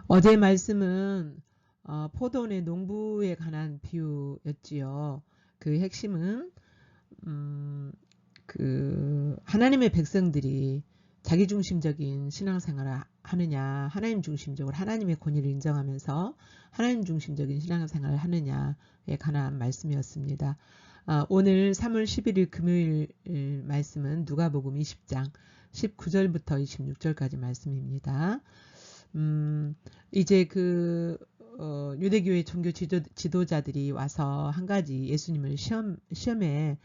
어제 말씀은 포도원의 농부에 관한 비유였지요. 그 핵심은 하나님의 백성들이 자기중심적인 신앙생활을 하느냐, 하나님 중심적으로 하나님의 권위를 인정하면서 하나님 중심적인 신앙생활을 하느냐에 관한 말씀이었습니다. 오늘 3월 11일 금요일 말씀은 누가복음 20장 19절부터 26절까지 말씀입니다. 이제 유대교의 종교 지도자들이 와서 한 가지 예수님을 시험에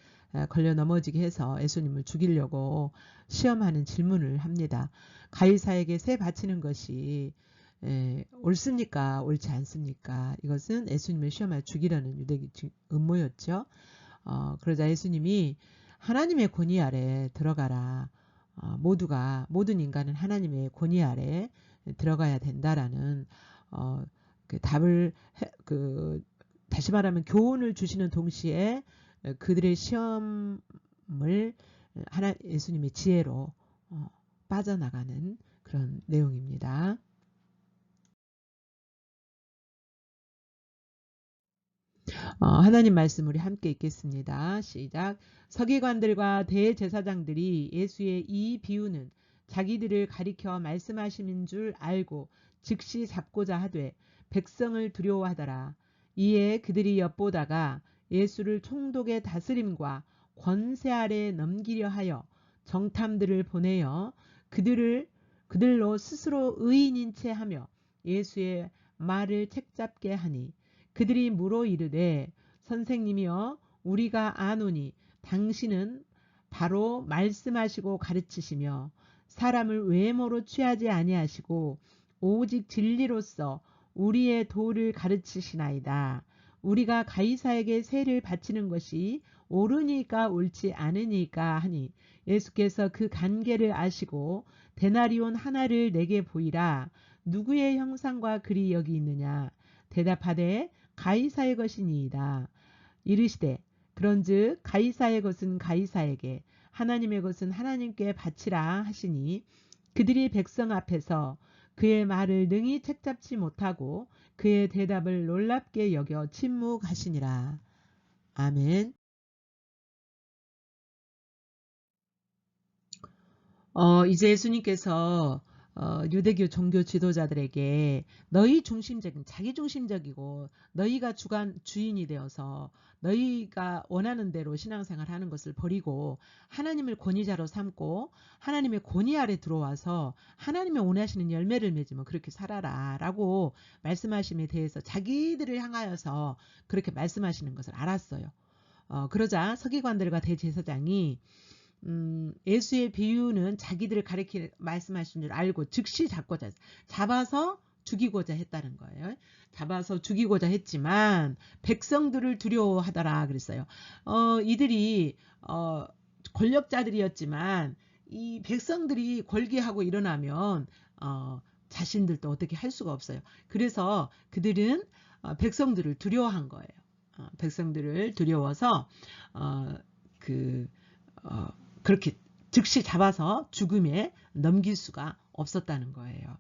걸려 넘어지게 해서 예수님을 죽이려고 시험하는 질문을 합니다. 가이사에게 새 바치는 것이 옳습니까? 옳지 않습니까? 이것은 예수님을 시험하여 죽이려는 유대교 음모였죠. 그러자 예수님이 하나님의 권위 아래 들어가라. 모든 인간은 하나님의 권위 아래 들어가야 된다라는 그 답을 다시 말하면 교훈을 주시는 동시에 그들의 시험을 예수님의 지혜로 빠져나가는 그런 내용입니다. 하나님 말씀 우리 함께 읽겠습니다. 시작. 서기관들과 대제사장들이 예수의 이 비유는 자기들을 가리켜 말씀하시는 줄 알고 즉시 잡고자 하되 백성을 두려워하더라. 이에 그들이 엿보다가 예수를 총독의 다스림과 권세 아래 넘기려 하여 정탐들을 보내어 그들로 스스로 의인인 채 하며 예수의 말을 책잡게 하니 그들이 물어 이르되 선생님이여 우리가 아노니 당신은 바로 말씀하시고 가르치시며 사람을 외모로 취하지 아니하시고 오직 진리로서 우리의 도를 가르치시나이다. 우리가 가이사에게 세를 바치는 것이 옳으니까 옳지 않으니까 하니 예수께서 그 관계를 아시고 데나리온 하나를 내게 보이라. 누구의 형상과 글이 여기 있느냐. 대답하되 가이사의 것이니이다. 이르시되 그런즉 가이사의 것은 가이사에게 하나님의 것은 하나님께 바치라 하시니 그들이 백성 앞에서 그의 말을 능히 책잡지 못하고 그의 대답을 놀랍게 여겨 침묵하시니라. 아멘. 이제 예수님께서 유대교 종교 지도자들에게 너희 중심적인 자기 중심적이고 너희가 주인이 되어서 너희가 원하는 대로 신앙생활하는 것을 버리고 하나님을 권위자로 삼고 하나님의 권위 아래 들어와서 하나님의 원하시는 열매를 맺으면 그렇게 살아라 라고 말씀하심에 대해서 자기들을 향하여서 그렇게 말씀하시는 것을 알았어요. 그러자 서기관들과 대제사장이 예수의 비유는 자기들을 가리켜 말씀하신 줄 알고 즉시 잡아서 죽이고자 했다는 거예요. 잡아서 죽이고자 했지만 백성들을 두려워하더라 그랬어요. 이들이 권력자들이었지만 이 백성들이 걸기하고 일어나면 자신들도 어떻게 할 수가 없어요. 그래서 그들은 백성들을 두려워한 거예요. 백성들을 두려워서 그렇게 즉시 잡아서 죽음에 넘길 수가 없었다는 거예요.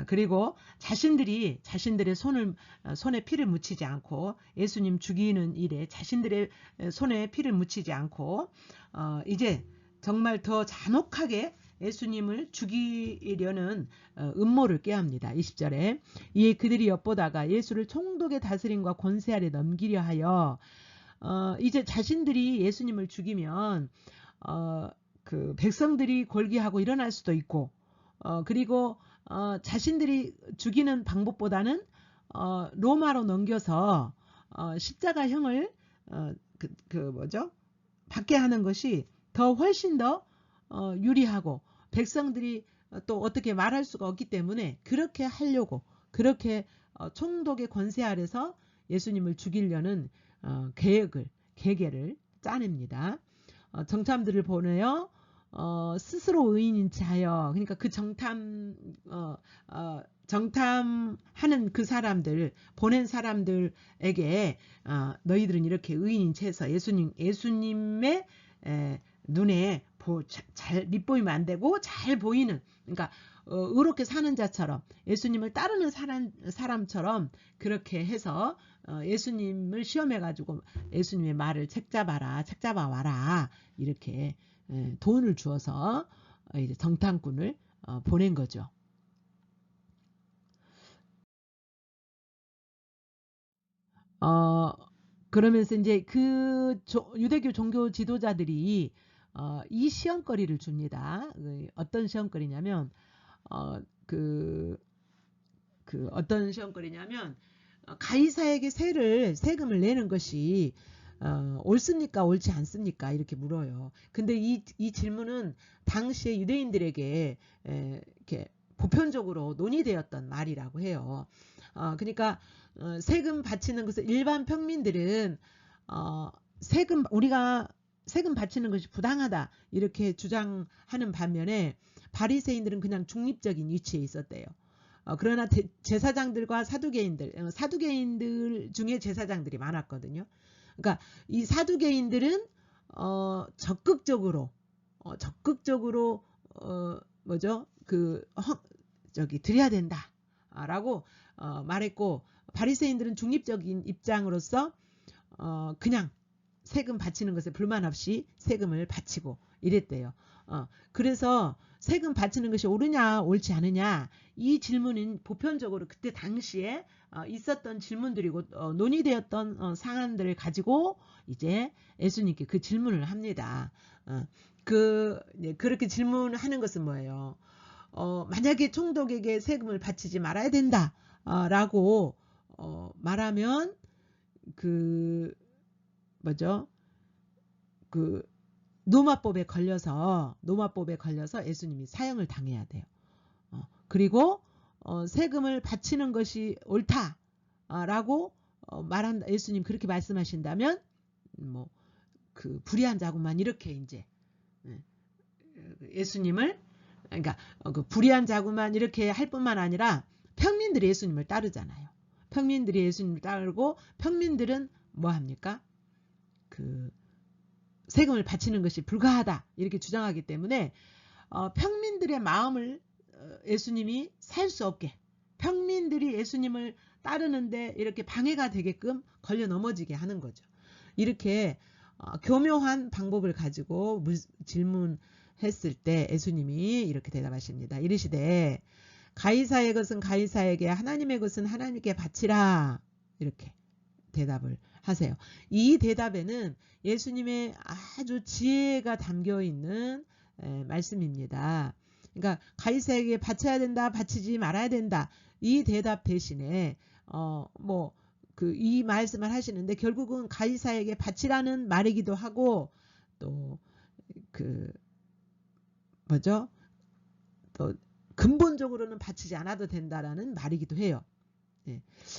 그리고 자신들이 자신들의 손에 피를 묻히지 않고 예수님 죽이는 일에 자신들의 손에 피를 묻히지 않고 이제 정말 더 잔혹하게 예수님을 죽이려는 음모를 꾀합니다. 20절에 이에 그들이 엿보다가 예수를 총독의 다스림과 권세 아래 넘기려 하여 이제 자신들이 예수님을 죽이면 그 백성들이 골기하고 일어날 수도 있고 그리고 자신들이 죽이는 방법보다는 로마로 넘겨서 십자가형을 받게 하는 것이 더 훨씬 더 유리하고 백성들이 또 어떻게 말할 수가 없기 때문에 그렇게 하려고 그렇게 총독의 권세 아래서 예수님을 죽이려는 계계를 짜냅니다. 정탐들을 보내어 스스로 의인인 채 하여 그러니까 그 정탐하는 그 사람들 보낸 사람들에게 너희들은 이렇게 의인인 채 해서 예수님의 눈에 잘 밑보이면 안 되고 잘 보이는 그러니까 의롭게 사는 자처럼 예수님을 따르는 사람처럼 그렇게 해서 예수님을 시험해가지고 예수님의 말을 책잡아 와라 이렇게 돈을 주어서 이제 정탐꾼을 보낸 거죠. 그러면서 이제 그 유대교 종교 지도자들이 이 시험거리를 줍니다. 어떤 시험거리냐면 어, 그, 어떤 시험거리냐면 가이사에게 세금을 내는 것이 옳습니까 옳지 않습니까 이렇게 물어요. 근데 이 질문은 당시에 유대인들에게 이렇게 보편적으로 논의되었던 말이라고 해요. 그러니까 세금 바치는 것을 일반 평민들은 우리가 세금 바치는 것이 부당하다 이렇게 주장하는 반면에 바리새인들은 그냥 중립적인 위치에 있었대요. 그러나 제사장들과 사두개인들 중에 제사장들이 많았거든요. 그러니까 이 사두개인들은 적극적으로 뭐죠? 드려야 된다라고 말했고 바리새인들은 중립적인 입장으로서 그냥 세금 바치는 것에 불만 없이 세금을 바치고 이랬대요. 그래서 세금 바치는 것이 옳으냐 옳지 않으냐 이 질문은 보편적으로 그때 당시에 있었던 질문들이고 논의되었던 사안들을 가지고 이제 예수님께 그 질문을 합니다. 그렇게 질문하는 것은 뭐예요? 만약에 총독에게 세금을 바치지 말아야 된다 라고 말하면 뭐죠? 노마법에 걸려서 예수님이 사형을 당해야 돼요. 그리고 세금을 바치는 것이 옳다라고 말한다. 예수님 그렇게 말씀하신다면 불의한 자구만 이렇게 이제 예수님을 그러니까 불의한 자구만 이렇게 할 뿐만 아니라 평민들이 예수님을 따르잖아요. 평민들이 예수님을 따르고 평민들은 뭐 합니까? 세금을 바치는 것이 불가하다 이렇게 주장하기 때문에 평민들의 마음을 예수님이 살 수 없게 평민들이 예수님을 따르는데 이렇게 방해가 되게끔 걸려 넘어지게 하는 거죠. 이렇게 교묘한 방법을 가지고 질문했을 때 예수님이 이렇게 대답하십니다. 이르시되 가이사의 것은 가이사에게 하나님의 것은 하나님께 바치라 이렇게 대답을 하세요. 이 대답에는 예수님의 아주 지혜가 담겨 있는 말씀입니다. 그러니까 가이사에게 바쳐야 된다, 바치지 말아야 된다. 이 대답 대신에 이 말씀을 하시는데 결국은 가이사에게 바치라는 말이기도 하고 또 또 근본적으로는 바치지 않아도 된다라는 말이기도 해요.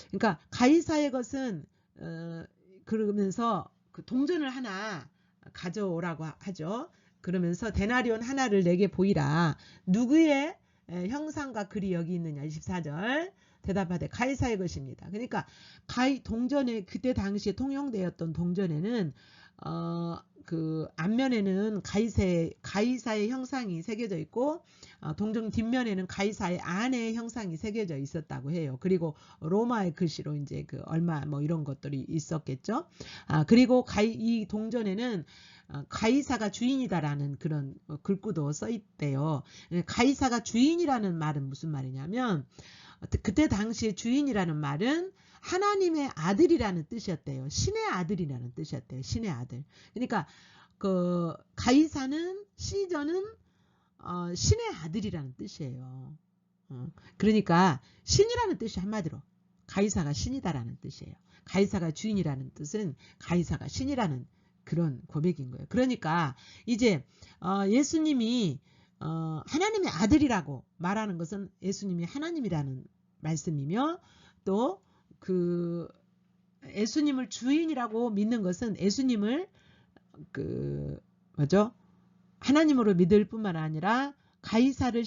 그러니까 가이사의 것은 그러면서 동전을 하나 가져오라고 하죠. 그러면서 데나리온 하나를 내게 보이라. 누구의 형상과 글이 여기 있느냐. 24절 대답하되 가이사의 것입니다. 그러니까 동전에 그때 당시에 통용되었던 동전에는 앞면에는 가이사의 형상이 새겨져 있고 동전 뒷면에는 가이사의 아내의 형상이 새겨져 있었다고 해요. 그리고 로마의 글씨로 이제 얼마 이런 것들이 있었겠죠. 그리고 이 동전에는 가이사가 주인이다라는 그런 글구도 써 있대요. 가이사가 주인이라는 말은 무슨 말이냐면 그때 당시에 주인이라는 말은 하나님의 아들이라는 뜻이었대요. 신의 아들이라는 뜻이었대요. 신의 아들. 그러니까 가이사는 시저는 신의 아들이라는 뜻이에요. 그러니까 신이라는 뜻이 한마디로 가이사가 신이다라는 뜻이에요. 가이사가 주인이라는 뜻은 가이사가 신이라는 그런 고백인 거예요. 그러니까 이제 예수님이 하나님의 아들이라고 말하는 것은 예수님이 하나님이라는 말씀이며 또 예수님을 주인이라고 믿는 것은 예수님을 하나님으로 믿을 뿐만 아니라 가이사를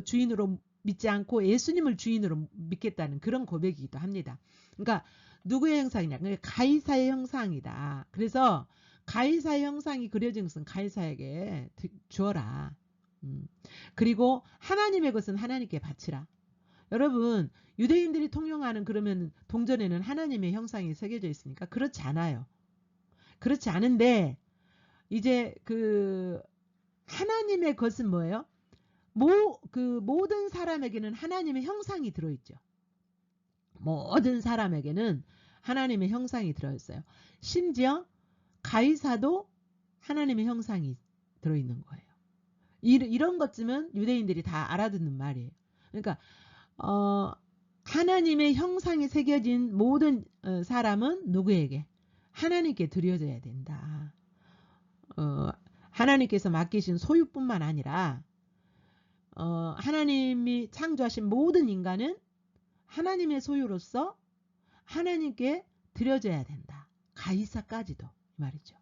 주인으로 믿지 않고 예수님을 주인으로 믿겠다는 그런 고백이기도 합니다. 그러니까 누구의 형상이냐? 가이사의 형상이다. 그래서 가이사의 형상이 그려진 것은 가이사에게 주어라. 그리고 하나님의 것은 하나님께 바치라. 여러분, 유대인들이 통용하는 그러면 동전에는 하나님의 형상이 새겨져 있으니까 그렇지 않아요. 그렇지 않은데 이제 그 하나님의 것은 뭐예요? 그 모든 사람에게는 하나님의 형상이 들어있죠. 모든 사람에게는 하나님의 형상이 들어있어요. 심지어 가이사도 하나님의 형상이 들어있는 거예요. 이런 것쯤은 유대인들이 다 알아듣는 말이에요. 그러니까 하나님의 형상이 새겨진 모든 사람은 누구에게? 하나님께 드려져야 된다. 하나님께서 맡기신 소유뿐만 아니라 하나님이 창조하신 모든 인간은 하나님의 소유로서 하나님께 드려져야 된다. 가이사까지도 말이죠.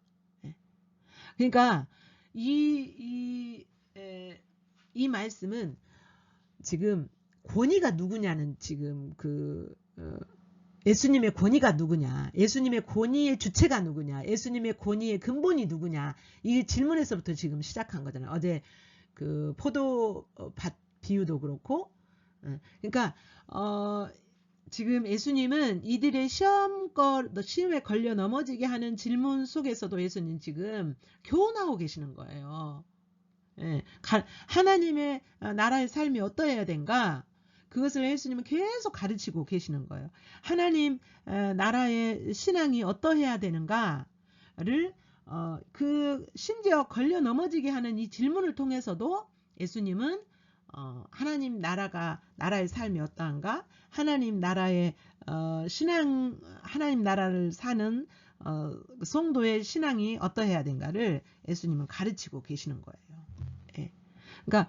그러니까 이 말씀은 지금 권위가 누구냐는 지금 예수님의 권위가 누구냐, 예수님의 권위의 주체가 누구냐, 예수님의 권위의 근본이 누구냐, 이 질문에서부터 지금 시작한 거잖아요. 어제 그 포도밭 비유도 그렇고, 그러니까 지금 예수님은 이들의 시험에 걸려 넘어지게 하는 질문 속에서도 예수님 지금 교훈하고 계시는 거예요. 하나님의 나라의 삶이 어떠해야 된가? 그것을 예수님은 계속 가르치고 계시는 거예요. 하나님 나라의 신앙이 어떠해야 되는가를 심지어 걸려 넘어지게 하는 이 질문을 통해서도 예수님은 하나님 나라의 삶이 어떠한가? 하나님 나라의 신앙, 하나님 나라를 사는 성도의 신앙이 어떠해야 된가를 예수님은 가르치고 계시는 거예요. 그러니까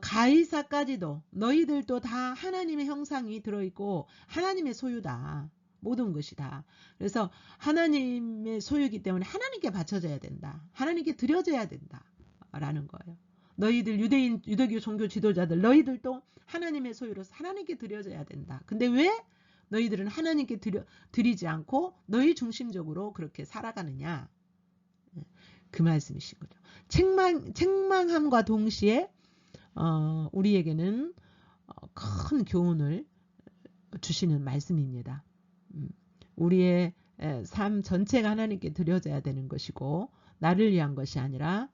가이사까지도 너희들도 다 하나님의 형상이 들어있고 하나님의 소유다. 모든 것이다. 그래서 하나님의 소유이기 때문에 하나님께 바쳐져야 된다. 하나님께 드려져야 된다. 라는 거예요. 너희들 유대교 종교 지도자들 너희들도 하나님의 소유로서 하나님께 드려져야 된다. 근데 왜 너희들은 하나님께 드리지 않고 너희 중심적으로 그렇게 살아가느냐. 그 말씀이신 거죠. 책망함과 동시에 우리에게는 큰 교훈을 주시는 말씀입니다. 우리의 삶 전체가 하나님께 드려져야 되는 것이고 나를 위한 것이 아니라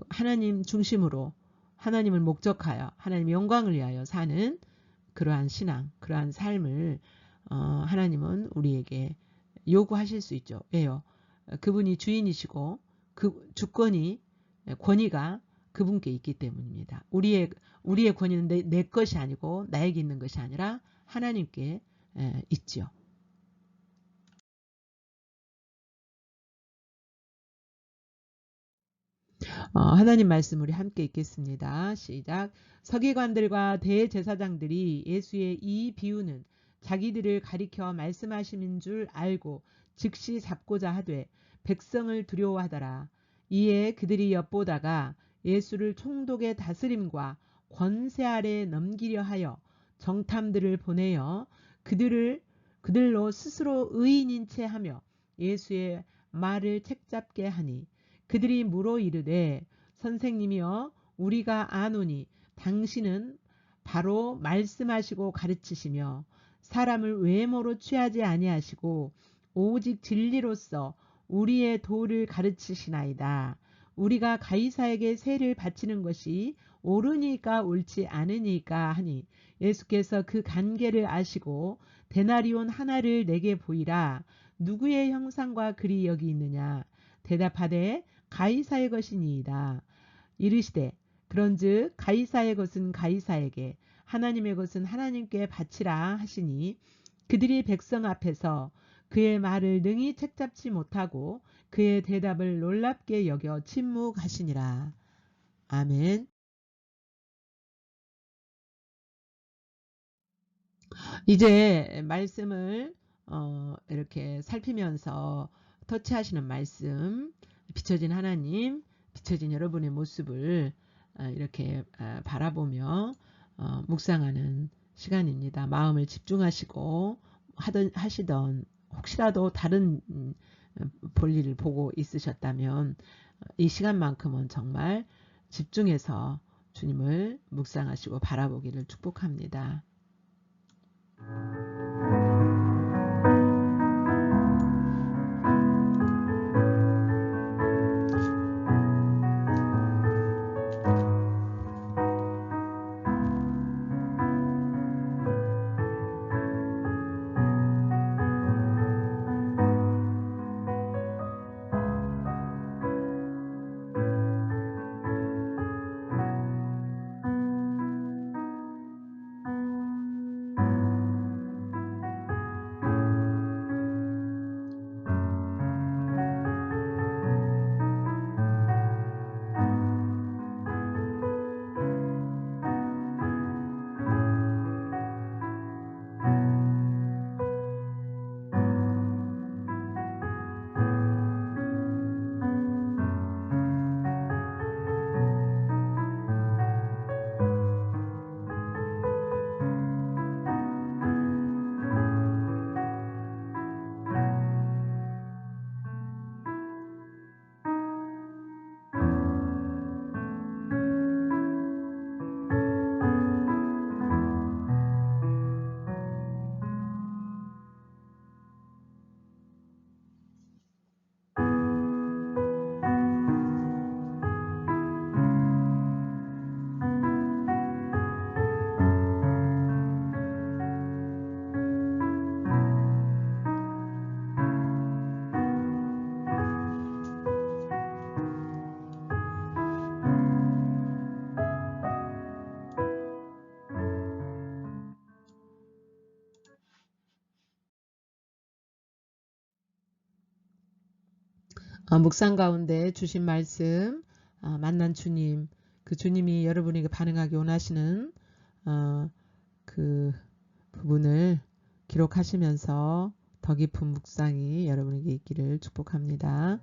하나님 중심으로 하나님을 목적하여 하나님의 영광을 위하여 사는 그러한 신앙, 그러한 삶을 하나님은 우리에게 요구하실 수 있죠. 왜요? 그분이 주인이시고 그 주권이 권위가 그분께 있기 때문입니다. 우리의 권위는 내 것이 아니고 나에게 있는 것이 아니라 하나님께 있지요. 하나님 말씀 우리 함께 읽겠습니다. 시작. 서기관들과 대제사장들이 예수의 이 비유는 자기들을 가리켜 말씀하심인 줄 알고 즉시 잡고자 하되 백성을 두려워하더라. 이에 그들이 엿보다가 예수를 총독의 다스림과 권세 아래 넘기려 하여 정탐들을 보내어 그들로 스스로 의인인 채 하며 예수의 말을 책잡게 하니 그들이 물어 이르되 선생님이여 우리가 아노니 당신은 바로 말씀하시고 가르치시며 사람을 외모로 취하지 아니하시고 오직 진리로서 우리의 도를 가르치시나이다. 우리가 가이사에게 세를 바치는 것이 옳으니까 옳지 않으니까 하니 예수께서 그 관계를 아시고 데나리온 하나를 내게 보이라. 누구의 형상과 글이 여기 있느냐. 대답하되 가이사의 것이니이다. 이르시되 그런즉 가이사의 것은 가이사에게 하나님의 것은 하나님께 바치라 하시니 그들이 백성 앞에서 그의 말을 능히 책잡지 못하고 그의 대답을 놀랍게 여겨 침묵하시니라. 아멘. 이제 말씀을 이렇게 살피면서 터치하시는 말씀, 비춰진 하나님, 비춰진 여러분의 모습을 이렇게 바라보며 묵상하는 시간입니다. 마음을 집중하시고 하시던 혹시라도 다른 볼일을 보고 있으셨다면 이 시간만큼은 정말 집중해서 주님을 묵상하시고 바라보기를 축복합니다. 묵상 가운데 주신 말씀, 만난 주님, 그 주님이 여러분에게 반응하기 원하시는 그 부분을 기록하시면서 더 깊은 묵상이 여러분에게 있기를 축복합니다.